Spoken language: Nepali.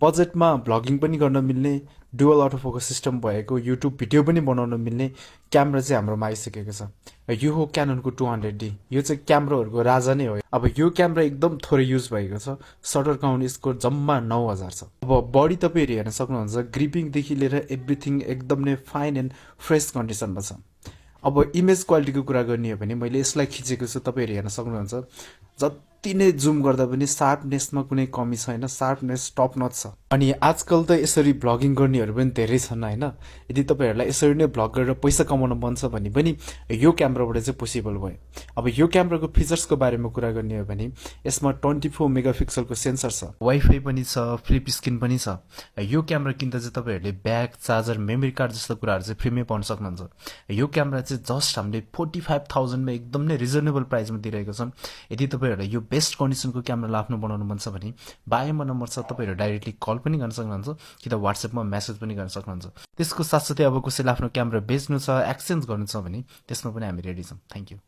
बजेटमा भ्लगिङ पनि गर्न मिल्ने डुअल अटो फोकस सिस्टम भएको युट्युब भिडियो पनि बनाउन मिल्ने क्यामेरा चाहिँ हाम्रोमा आइसकेको छ। यो हो क्याननको 200D। यो चाहिँ क्यामेराहरूको राजा नै हो। अब यो क्यामेरा एकदम थोरै युज भएको छ। सटर काउन्ट यसको जम्मा 9000 छ। अब बडी तपाईँहरू हेर्न सक्नुहुन्छ, ग्रिपिङदेखि लिएर एभ्रिथिङ एकदम नै फाइन एन्ड फ्रेस कन्डिसनमा छ। अब इमेज क्वालिटीको कुरा गर्ने हो भने मैले यसलाई खिचेको छु, तपाईँहरू हेर्न सक्नुहुन्छ। जति नै जुम गर्दा पनि सार्पनेसमा कुनै कमी छैन, सार्पनेस टप नच छ। अनि आजकल त यसरी भ्लगिङ गर्नेहरू पनि धेरै छन् होइन। यदि तपाईँहरूलाई यसरी नै भ्लग गरेर पैसा कमाउन मन छ भने पनि यो क्यामेराबाट चाहिँ पोसिबल भयो। अब यो क्यामेराको फिचर्सको बारेमा कुरा गर्ने हो भने यसमा 24 मेगापिक्सलको सेन्सर छ, वाइफाई पनि छ, फ्लिप स्क्रिन पनि छ। यो क्यामेरा किन्दा चाहिँ तपाईँहरूले ब्याग, चार्जर, मेमोरी कार्ड जस्तो कुराहरू चाहिँ फ्रीमै पाउन सक्नुहुन्छ। यो क्यामेरा चाहिँ जस्ट हामीले 45,000 मा एकदम नै रिजनेबल प्राइसमा दिइरहेको छौँ। यदि तपाईँहरूलाई यो बेस्ट कन्डिसनको क्यामेरा आफ्नो बनाउनु मन छ भने बायोमा नम्बर छ, तपाईँहरू डाइरेक्टली कल पनि गर्न सक्नुहुन्छ कि त व्हाट्सएपमा मेसेज पनि गर्न सक्नुहुन्छ। त्यसको साथसाथै अब कसैले आफ्नो क्यामेरा बेच्नु छ, एक्सचेन्ज गर्नु छ भने त्यसमा पनि हामी रेडी छौँ। Thank you.